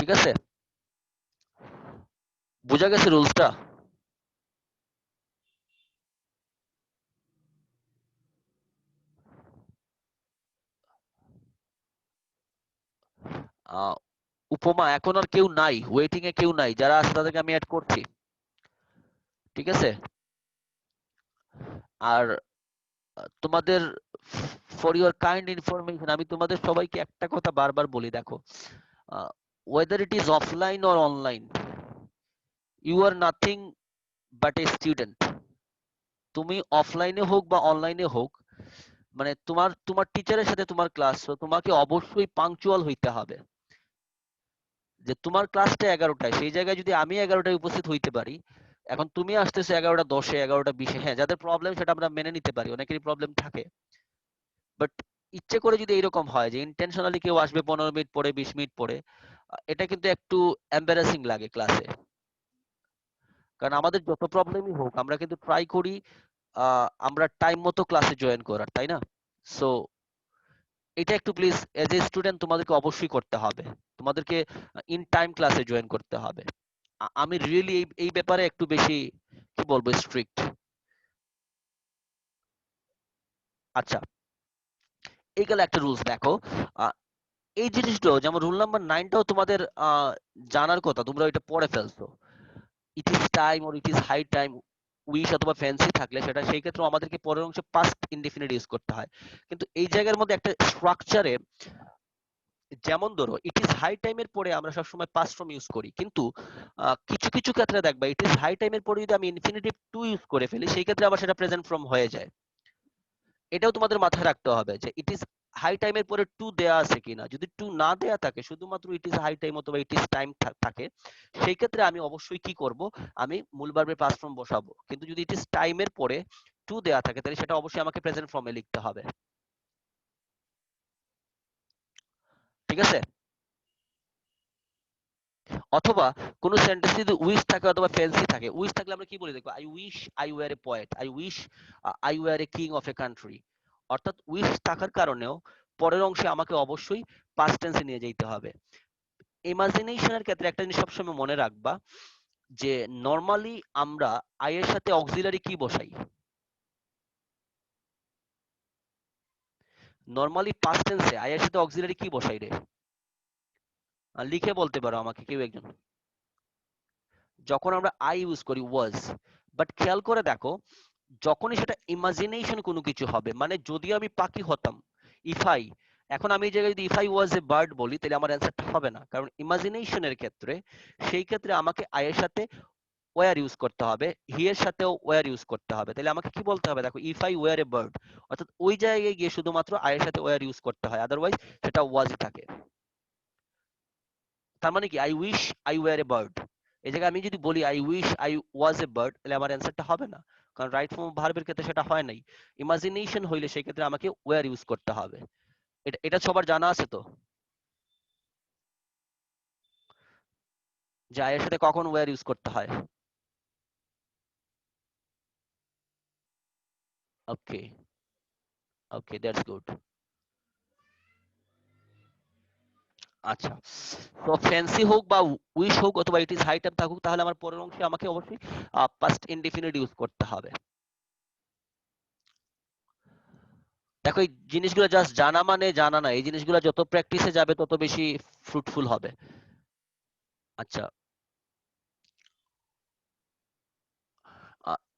ঠিক আছে, বোঝা গেছে রুলসটা? উপমা এখন আর কেউ নাই, ওয়েটিং এ কেউ নাই, যারা আছে তাদেরকে আমি অ্যাড করছি। ঠিক আছে, আর তোমাদের ফর ইউর কাইন্ড ইনফরমেশন আমি তোমাদের সবাইকে একটা কথা বারবার বলি, দেখো, whether it is offline or online, you are nothing but a student. তুমি অফলাইনে হোক বা অনলাইনে হোক, মানে তোমার তোমার টিচারের সাথে তোমার ক্লাস, তোমাকে অবশ্যই পাংচুয়াল হইতে হবে। যে তোমার ক্লাসটা 11টায়, সেই জায়গায় যদি আমি 11টায় উপস্থিত হইতে পারি, এখন তুমি আসতেছো 11টা 10-এ 11টা 20-এ, হ্যাঁ যাদের প্রবলেম সেটা আমরা মেনে নিতে পারি, অনেকেরই প্রবলেম থাকে, বাট ইচ্ছে করে যদি এরকম হয় যে ইন্টেনশনালি কেউ আসবে 15 মিনিট পরে 20 মিনিট পরে, এটা কিন্তু একটু এম্বারাসিং লাগে ক্লাসে। কারণ আমাদের যত প্রবলেমই হোক আমরা কিন্তু ট্রাই করি আমরা টাইম মতো ক্লাসে জয়েন করার, তাই না? সো এটা একটু প্লিজ এজ এ স্টুডেন্ট তোমাদেরকে অবশ্যই করতে হবে, তোমাদেরকে ইন টাইম ক্লাসে জয়েন করতে হবে। আমি রিয়েলি এই এই ব্যাপারে একটু বেশি কি বলবো স্ট্রিক্ট। আচ্ছা, এই গেল একটা রুলস। দেখো, আহ, এই জিনিসটাও যেমন রুল নাম্বার 9টাও তোমাদের জানার কথা, তোমরা এটা পড়ে ফেলছো। It is time or it is high time, wish অথবা ফ্যান্সি থাকলে সেটা সেই ক্ষেত্রে আমাদেরকে পরের অংশে পাস্ট ইনডিফিনিট ইউজ করতে হয়। কিন্তু এই জায়গার মধ্যে একটা স্ট্রাকচারে, যেমন ধরো ইট ইজ হাই টাইমের পরে আমরা সবসময় পাস্ট ফর্ম ইউজ করি, কিন্তু কিছু কিছু ক্ষেত্রে দেখবা ইট ইজ হাই টাইমের পরে যদি আমি ইনফিনিটিভ টু ইউজ করে ফেলি, সেই ক্ষেত্রে আবার সেটা প্রেজেন্ট ফর্ম হয়ে যায়। এটাও তোমাদের মাথায় রাখতে হবে যে ইট ইজ হাই টাইমের পরে টু দেয়া আছে কিনা। যদি টু না দেয়া থাকে, শুধুমাত্র ইট ইজ হাই টাইম অথবা ইট ইজ টাইম থাকে, সেই ক্ষেত্রে আমি অবশ্যই কি করব, আমি মূল ভার্বের পাস্ট ফর্ম বসাবো। কিন্তু যদি ইট ইজ টাইমের পরে টু দেয়া থাকে, তাহলে সেটা অবশ্যই আমাকে প্রেজেন্ট ফর্মে লিখতে হবে। ঠিক আছে, অথবা কোন সেন্টেন্সে যদি উইশ থাকে অথবা ফ্যান্সি থাকে, উইশ থাকলে আমরা কি বলি দেখো, I wish I were a poet, I wish I were a king of a country. অর্থাৎ উইশ থাকার কারণেও পরের অংশে আমাকে অবশ্যই পাস্ট টেন্সে নিয়ে যেতে হবে। ইমাজিনেশনের ক্ষেত্রে একটা জিনিস সবসময় মনে রাখবা, যে নরমালি আমরা আই এর সাথে অক্সিলারি কি বসাই? নরমালি পাস্ট টেন্সে আই এর সাথে অক্সিলারি কি বসাই রে? লিখে বলতে পারো আমাকে কেউ একজন। যখন আমরা আই ইউজ করি ওয়াজ। বাট খেয়াল করে দেখো, যখনই সেটা ইমাজিনেশন কোনো কিছু হবে, মানে যদি আমি পাখি হতাম, ইফাই, এখন আমি এই জায়গায় যদি ইফাই ওয়াজ এ বার্ড বলি, তাহলে আমার অ্যান্সারটা হবে না, কারণ ইমাজিনেশনের ক্ষেত্রে সেই ক্ষেত্রে আমাকে আই এর সাথে ওয়্যার ইউজ করতে হবে, হি এর সাথেও ওয়্যার ইউজ করতে হবে। তাহলে আমাকে কি বলতে হবে দেখো, if I were a bird, অর্থাৎ ওই জায়গায় গিয়ে শুধুমাত্র আই এর সাথে ওয়্যার ইউজ করতে হয়, আদারওয়াইজ সেটা ওয়াজই থাকে। তার মানে কি, I wish I were a bird, এই জায়গায় আমি যদি বলি I wish I was a bird, তাহলে আমার অ্যান্সারটা হবে না, কারণ রাইট ফর্ম ভার্বের ক্ষেত্রে সেটা হয় নাই। ইমাজিনেশন হইলে সেই ক্ষেত্রে আমাকে ওয়্যার ইউজ করতে হবে। এটা এটা সবার জানা আছে তো, যে আই এর সাথে কখন ওয়্যার ইউজ করতে হয়। ওকে, ওকে, দ্যাটস গুড। আচ্ছা, তো ফ্যান্সি হোক বা উইশ হোক অথবা ইট ইজ হাই টাইম থাকুক, তাহলে আমার পরের অংশে আমাকে অবশ্যই পাস্ট ইনডিফিনিট ইউজ করতে হবে। দেখো, এই জিনিসগুলো জাস্ট জানা মানে জানা না, এই জিনিসগুলো যত প্র্যাকটিসে যাবে তত বেশি ফ্রুটফুল হবে। আচ্ছা,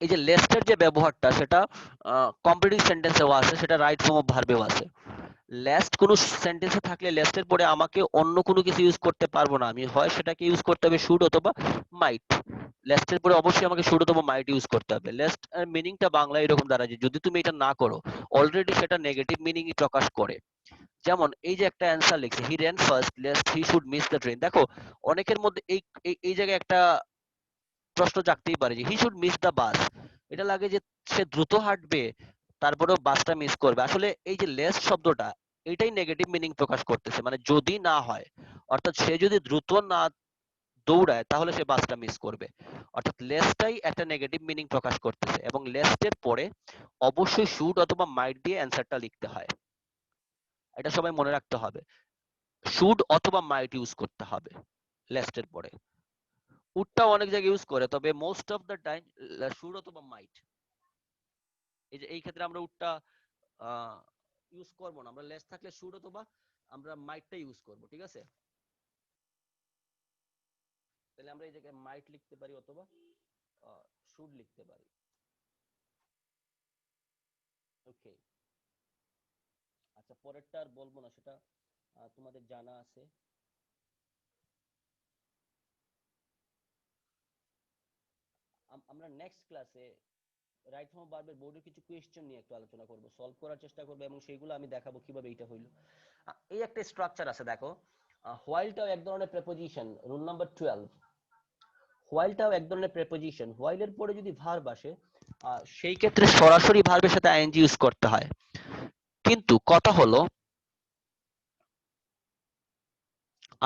এই যে লেস্টের যে ব্যবহারটা, সেটা কম্পিটিভ সেন্টেন্সেও আছে, সেটা রাইট ফর্ম অফ ভার্বেও আছে। লেস্ট কোনো সেন্টেন্সে থাকলে লেস্টের পরে আমাকে অন্য কোনো কিছু ইউজ করতে পারবো না, আমি হয় সেটাকে ইউজ করতে হবে শুড অথবা মাইট। লেস্টের পরে অবশ্যই আমাকে শুড অথবা মাইট ইউজ করতে হবে। লেস্ট এর মিনিংটা বাংলায় এরকম দাঁড়ায় যে যদি তুমি এটা না করো, অলরেডি সেটা নেগেটিভ মিনিংই প্রকাশ করে। যেমন এই যে একটা অ্যান্সার লিখছে, he ran first lest he should miss the train. দেখো, অনেকের মধ্যে এই এই এই জায়গায় একটা প্রশ্ন জাগতেই পারে যে he should miss the bus, এটা লাগে যে সে দ্রুত হাঁটবে তারপরেও বাসটা মিস করবে। আসলে এই যে লেস শব্দটা, এটাই নেগেটিভ মিনিং প্রকাশ করতেছে, মানে যদি না হয়, অর্থাৎ সে যদি দ্রুত না দৌড়ায় তাহলে সে বাসটা মিস করবে। অর্থাৎ লেসটাই একটা নেগেটিভ মিনিং প্রকাশ করতেছে, এবং লেস্টের পরে অবশ্যই শুড অথবা মাইট দিয়ে অ্যান্সারটা লিখতে হয়। এটা সবাই মনে রাখতে হবে, শুড অথবা মাইট ইউজ করতে হবে। লেস্টের পরে। উডটাও অনেক জায়গায় ইউজ করে, তবে most of the time should অথবা মাইট। এই যে এই ক্ষেত্রে আমরা উডটা ইউজ করব না, আমরা লেস থাকলে শুড অথবা আমরা মাইটটা ইউজ করব, ঠিক আছে? তাহলে আমরা এই জায়গায় মাইট লিখতে পারি অথবা শুড লিখতে পারি। ওকে, আচ্ছা পরেরটা আর বলবো না, সেটা তোমাদের জানা আছে। আমরা নেক্সট ক্লাসে রাইট ফর্ম ভার্বের বোর্ডের কিছু কোয়েশ্চেন নিয়ে একটু আলোচনা করব, সলভ করার চেষ্টা করব, এবং সেগুলো আমি দেখাবো কিভাবে এটা হইলো। এই একটা স্ট্রাকচার আছে দেখো, হোয়াইলটাও এক ধরনের প্রেপোজিশন, রুল নাম্বার 12। হোয়াইলটাও এক ধরনের প্রেপোজিশন, হোয়াইলের পরে যদি ভার্ব আসে সেই ক্ষেত্রে সরাসরি ভার্বের সাথে আইএনজি ইউজ করতে হয়। কিন্তু কথা হলো,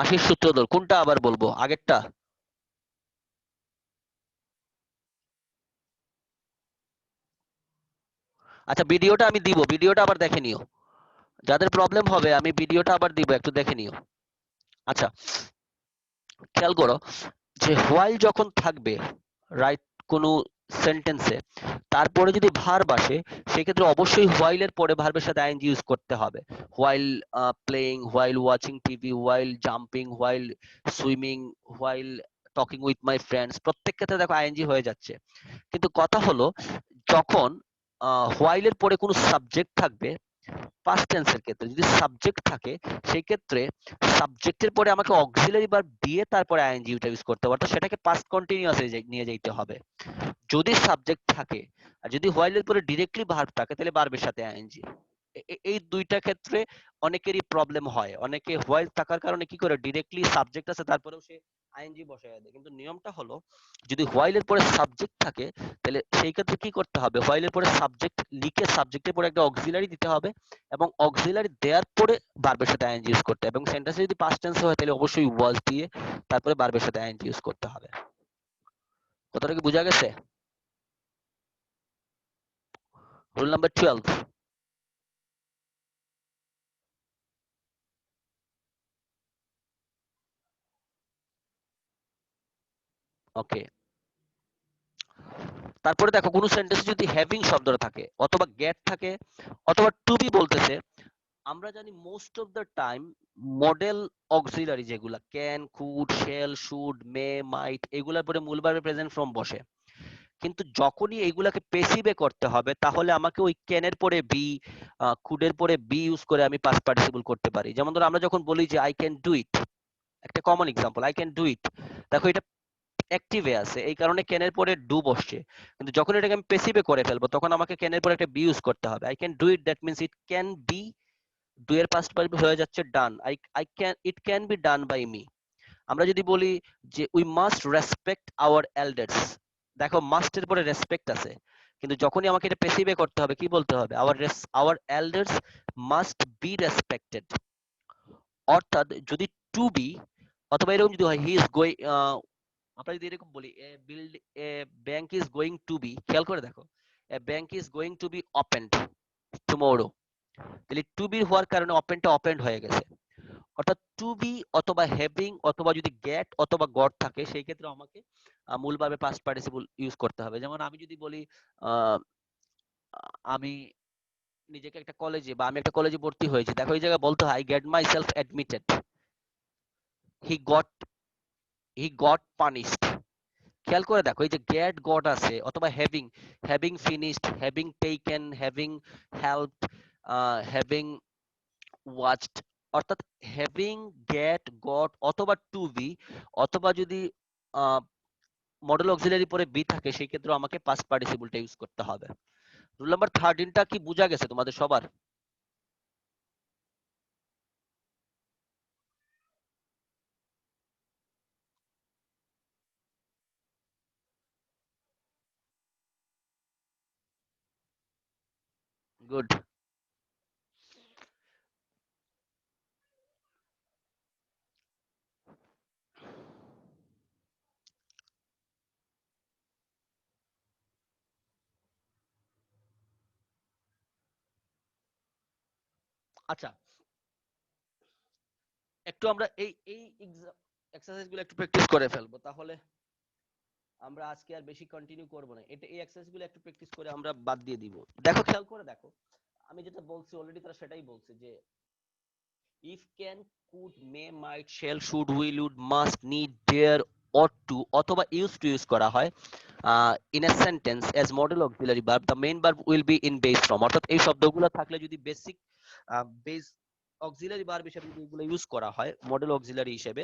আশিস সূত্রধর কোনটা আবার বলবো, আগেরটা? আচ্ছা ভিডিওটা আমি দিব, ভিডিওটা আবার দেখে নিও, যাদের প্রবলেম হবে আমি ভিডিওটা আবার দিব, একটু দেখে নিও। আচ্ছা খেয়াল করো যে হোয়াইল যখন থাকবে রাইট কোনো সেন্টেন্সে, তারপরে যদি ভার্ব আসে সেক্ষেত্রে অবশ্যই হোয়াইলের পরে ভার্বের সাথে আইএনজি ইউজ করতে হবে। While playing, while watching TV, while jumping, while swimming, while talking with my friends, প্রত্যেক ক্ষেত্রে দেখো আইএনজি হয়ে যাচ্ছে। কিন্তু কথা হলো, যখন হোয়াইলের পরে কোনো সাবজেক্ট থাকবে, পাস্ট টেন্সের ক্ষেত্রে যদি সাবজেক্ট থাকে, সেই ক্ষেত্রে সাবজেক্টের পরে আমাকে অক্সিলারি ভার্ব দিয়ে তারপরে আইএনজি ইউজ করতে হবে, অর্থাৎ সেটাকে পাস্ট কন্টিনিউয়াস নিয়ে যেতে হবে যদি সাবজেক্ট থাকে। আর যদি হোয়াইলের পরে ডিরেক্টলি ভার্ব থাকে তাহলে ভার্বের সাথে আইএনজি। এই দুইটা ক্ষেত্রে অনেকেরই প্রবলেম হয়, অনেকে হোয়াইল থাকার কারণে কি করে ডিরেক্টলি সাবজেক্ট আছে তারপরেও সে আইএনজি বসায় দেয়, কিন্তু নিয়মটা হলো যদি হোয়াইলের পরে সাবজেক্ট থাকে তাহলে সেই ক্ষেত্রে কি করতে হবে, হোয়াইলের পরে সাবজেক্ট লিখে সাবজেক্টের পরে একটা অক্সিলারি দিতে হবে, এবং অক্সিলারি দেওয়ার পরে ভার্বের সাথে আইএনজি ইউজ করতে হবে, এবং সেন্টেন্সে যদি পাস্ট টেন্স হয় তাহলে অবশ্যই ওয়াজ দিয়ে তারপরে ভার্বের সাথে আইএনজি ইউজ করতে হবে। কথাটা কি বোঝা গেছে? Rule number 12। ওকে, তারপরে দেখো কোনো সেন্টেন্সে যদি হ্যাভিং শব্দটা থাকে অথবা গেট থাকে অথবা টু বি বলতেছে, আমরা জানি most of the time modal auxiliary যেগুলা ক্যান, কুড, শেল, শুড, মে, মাইট, এগুলার পরে মূল ভার্বে প্রেজেন্ট ফর্ম বসে। কিন্তু যখনই এইগুলাকে পেসিভে করতে হবে তাহলে আমাকে ওই ক্যানের পরে বি, কুডের পরে বি ইউজ করে আমি পাস্ট পার্টিসিপল করতে পারি। যেমন ধরো আমরা যখন বলি যে আই ক্যান ডু ইট, একটা common example, I can do ইট, দেখো এটা অ্যাক্টিভে আছে এই কারণে ক্যানের পরে ডু বসছে, কিন্তু যখন এটাকে আমি পেসিভে করে ফেলবো তখন আমাকে ক্যানের পরে একটা বি ইউজ করতে হবে। I can do it, that means it can be, do এর পাস্ট পার্টিসিপল হয়ে যাচ্ছে done, I I can, it can be done by me. আমরা যদি বলি যে we must respect our elders, দেখো মাস্টের পরে রেসপেক্ট আছে, কিন্তু যখনই আমাকে এটা পেসিভে করতে হবে কি বলতে হবে, our elders must be respected. অর্থাৎ যদি টু বি অথবা এরকম যদি হয় হি ইজ গোয়িং, আমরা যদি এরকম বলি a bank is going to be, খেয়াল করে দেখো, a bank is going to be opened tomorrow, তাহলে টু বি হওয়ার কারণে ওপেনটা ওপেনড হয়ে গেছে। অর্থাৎ টু বি অথবা হ্যাভিং অথবা যদি গেট অথবা গট থাকে সেই ক্ষেত্রে আমাকে মূল ভার্বে পাস্ট পার্টিসিপল ইউজ করতে হবে। যেমন আমি যদি বলি আহ, আমি নিজেকে একটা কলেজে বা আমি একটা কলেজে ভর্তি হয়েছি, দেখো এই জায়গায় বলতে হয় I get my self admitted, he got he got punished. খেয়াল করে দেখো এই যে গেট গট আছে অথবা having, having finished, having taken, having helped, having watched, অর্থাৎ হ্যাভিং, গেট, গট অথবা টু বি, অথবা যদি মডেল অক্সিলারি পরে বি থাকে সেই ক্ষেত্রে আমাকে পাস্ট পার্টিসিপলটা ইউজ করতে হবে। রুল নাম্বার 13টা কি বোঝা গেছে তোমাদের সবার? গুড। আচ্ছা একটু আমরা এই এই এক্সারসাইজ গুলো একটু প্র্যাকটিস করে ফেলবো, তাহলে আমরা আজকে আর বেশি কন্টিনিউ করব না। এটা এই এক্সারসাইজ গুলো একটু প্র্যাকটিস করে আমরা বাদ দিয়ে দিব। দেখো, খেয়াল করে দেখো, আমি যেটা বলছি অলরেডি তারা সেটাই বলছে যে if, can, could, may, might, shall, should, will, would, must, need, dare, ought to অথবা used to ইউজ করা হয় in a sentence as model auxiliary verb, the main verb will be in base form। অর্থাৎ এই শব্দগুলো থাকলে যদি basic base auxiliary verb হিসেবে যদি এগুলো ইউজ করা হয় মডেল অক্সিলারি হিসেবে,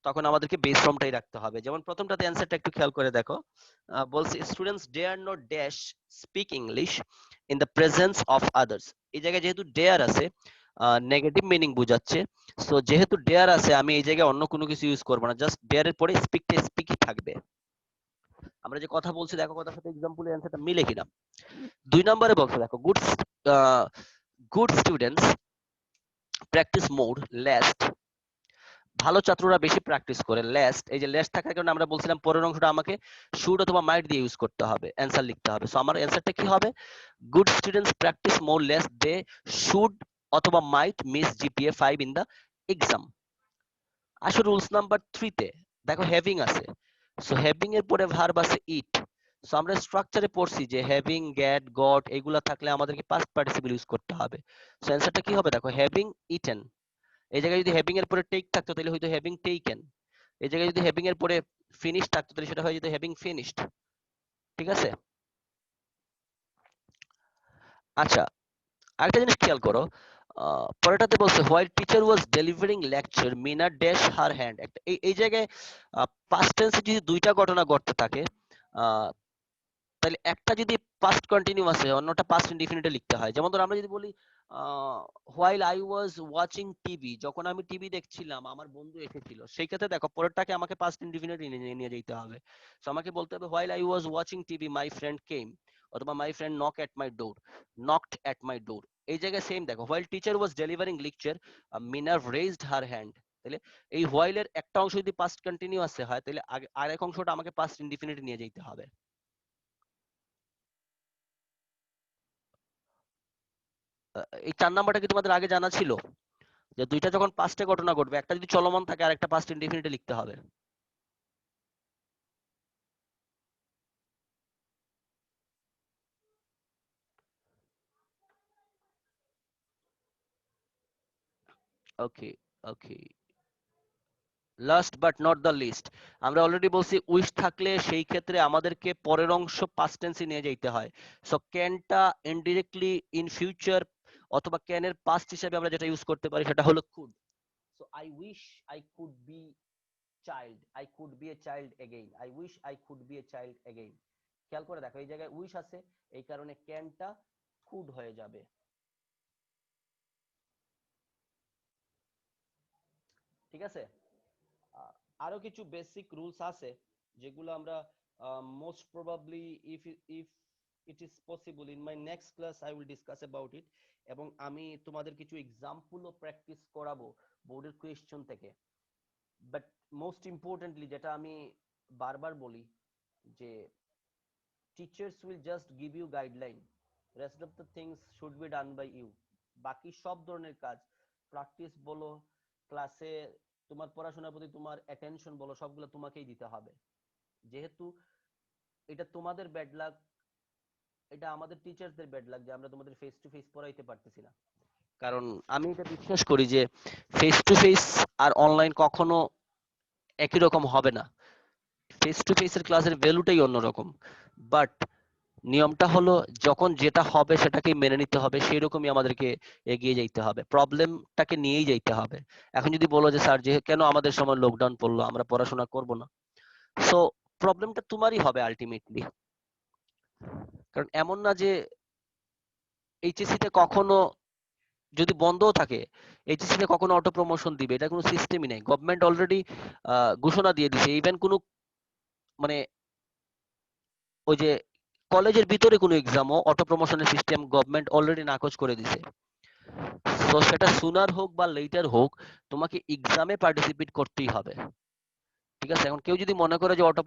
তখন আমাদেরকে বেস ফর্মটাই রাখতে হবে। যেমন প্রথমটাতে অ্যানসারটা একটু খেয়াল করে দেখো, বলছে students dare not dash speak English in the presence of others. এই জায়গায় যেহেতু ডেয়ার আছে, নেগেটিভ মিনিং বোঝাচ্ছে, সো যেহেতু ডেয়ার আছে আমি এই জায়গায় অন্য কোনো কিছু ইউজ করব না, জাস্ট ডেয়ারের পরে স্পিকটা স্পিকই থাকবে। আমরা যে কথা বলছি দেখো কথার সাথে এক্সাম্পলের অ্যানসারটা মিলে কিনা। 2 নম্বরে বলছে দেখো good students practice more least. ভালো ছাত্ররা বেশি প্র্যাকটিস করে। লেস্ট, এই যে লেস্ট থাকার কারণে আমরা বলছিলাম পরের অংশটা আমাকে শুড অথবা মাইট দিয়ে ইউজ করতে হবে, অ্যানসার লিখতে হবে। সো আমার অ্যানসারটা কি হবে? Good students practice more lest they should অথবা might miss GPA 5 in the exam. আসলে রুলস নাম্বার 3 তে দেখো হ্যাভিং আছে, সো হ্যাভিং এর পরে ভার্ব আছে ইট। সো আমরা স্ট্রাকচারে পড়ছি যে হ্যাভিং, গেট, গট এগুলা থাকলে আমাদেরকে পাস্ট পার্টিসিপল ইউজ করতে হবে। সো অ্যানসারটা কি হবে দেখো, হ্যাভিং ইটেন। এই জায়গায় যদি হ্যাভিং এর পরে টেক থাকতো তাহলে হয়তো হ্যাভিং টেকেন। এই জায়গায় যদি হ্যাভিং এর পরে ফিনিশ থাকতো তাহলে সেটা হয়ে যেত হ্যাভিং ফিনিশড। ঠিক আছে? আচ্ছা, আরেকটা জিনিস খেয়াল করো, পরেরটাতে বলছে while teacher was delivering lecture Mina dash her hand. একটা এই জায়গায় পাস্ট টেন্সে যদি দুইটা ঘটনা ঘটতে থাকে, তাহলে একটা যদি পাস্ট কন্টিনিউয়াস হয় অন্যটা পাস্ট ইনডিফিনিটে লিখতে হয়। যেমন ধর আমরা যদি বলি while I was watching TV, যখন আমি টিভি দেখছিলাম আমার বন্ধু এসেছিল, সেই ক্ষেত্রে দেখো পরেরটাকে আমাকে পাস্ট ইনডিফিনিটে নিয়ে যেতে হবে। সো আমাকে বলতে হবে while I was watching TV my friend came, অথবা মাই ফ্রেন্ড নকড এট মাই ডোর। এই জায়গায় সেম দেখো, while teacher was delivering lecture Minar raised her hand. তাহলে এই হোয়াইল এর একটা অংশ যদি পাস্ট কন্টিনিউয়াস হয় তাহলে আরেক অংশটা আমাকে পাস্ট ইনডিফিনিটে নিয়ে যেতে হবে। এই 4 নাম্বারটা কি তোমাদের আগে জানা ছিল যে দুইটা যখন পাস্টে ঘটনা ঘটবে, একটা যদি চলমান থাকে আর একটা পাস্ট ইনডিফিনিটে লিখতে হবে? Okay, okay. Last but not the least, আমরা অলরেডি বলছি উইশ থাকলে সেই ক্ষেত্রে আমাদেরকে পরের অংশ পাস্ট টেন্সে নিয়ে যেতে হয়। সো ক্যানটা ইনডিরেক্টলি ইন ফিউচার অথবা ক্যানের পাস্ট হিসেবে আমরা যেটা ইউজ করতে পারি সেটা হলো could. So I wish I could be child, I could B a child again, I wish I could B a child again. খেয়াল করে দেখো এই জায়গায় উইশ আছে, এই কারণে ক্যানটা কুড হয়ে যাবে। ঠিক আছে? আরো কিছু বেসিক রুলস আছে যেগুলো আমরা most probably if if it is possible in my next class I will discuss about it. এবং আমি তোমাদের কিছু এক্সাম্পলও প্র্যাকটিস করাবো বোর্ডের কোয়েশ্চন থেকে। বাট মোস্ট ইম্পর্টেন্টলি যেটা আমি বারবার বলি যে teachers will just give you guideline, rest of the things should be done by you. বাকি সব ধরনের কাজ, প্র্যাকটিস বলো, ক্লাসে তোমার পড়াশোনার প্রতি তোমার অ্যাটেনশন বলো, সবগুলো তোমাকেই দিতে হবে। যেহেতু এটা তোমাদের ব্যাড লাক, এটা আমাদের টিচারদের ব্যাড লাক যে আমরা তোমাদের ফেস টু ফেস পড়াইতে পারতেছি না। কারণ আমি এটা বিশ্বাস করি যে ফেস টু ফেস আর অনলাইন কখনো একই রকম হবে না। ফেস টু ফেস এর ক্লাসের ভ্যালুটাই অন্যরকম। বাট নিয়মটা হলো যখন যেটা হবে সেটাকেই মেনে নিতে হবে, সেই রকমই আমাদেরকে এগিয়ে যাইতে হবে, প্রবলেমটাকে নিয়েই যাইতে হবে। এখন যদি বলো যে স্যার যে কেন আমাদের সময় লকডাউন পড়লো আমরা পড়াশোনা করব না, সো প্রবলেমটা তোমারই হবে আলটিমেটলি। কারণ এমন না যে এইচএসসি তে কখনো যদি বন্ধও থাকে এইচএসসি তে কখনো অটো প্রমোশন দিবে, এটা কোনো সিস্টেমই নাই। গভর্নমেন্ট অলরেডি ঘোষণা দিয়ে দিছে, ইভেন কোনো মানে ওই যে কলেজের ভিতরে কোনো এক্সামও অটো প্রমোশনের সিস্টেম গভর্নমেন্ট অলরেডি নাকচ করে দিছে। সো সেটা সুনার হোক বা লেটার হোক তোমাকে এক্সামে পার্টিসিপেট করতেই হবে। ঠিক আছে? এখন কেউ যদি মনে করে যে অটো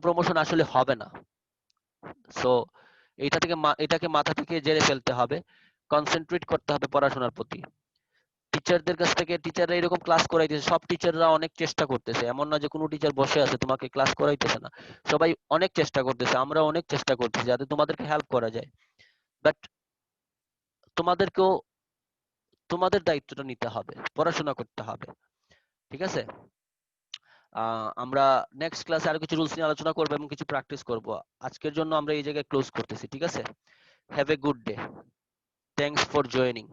প্রমোশন আসলে হবে না, সো এটাকে মাথা থেকে জেরে ফেলতে হবে, কনসেন্ট্রেট করতে হবে পড়াশোনার প্রতি। টিচারদের কাছ থেকে, টিচাররা এরকম ক্লাস করাইতেছে, সব টিচাররা অনেক চেষ্টা করতেছে, এমন না যে কোনো টিচার বসে আছে তোমাকে ক্লাস করাইতেছে না, সবাই অনেক চেষ্টা করতেছে, আমরা অনেক চেষ্টা করতেছি যাতে তোমাদেরকে হেল্প করা যায়, বাট তোমাদেরকেও তোমাদের দায়িত্বটা নিতে হবে, পড়াশোনা করতে হবে, ঠিক আছে? আমরা নেক্সট ক্লাসে আরো কিছু রুলস নিয়ে আলোচনা করবো এবং কিছু প্র্যাকটিস করব। আজকের জন্য আমরা এই জায়গায় ক্লোজ করতেছি, ঠিক আছে? Have a good day, thanks for joining.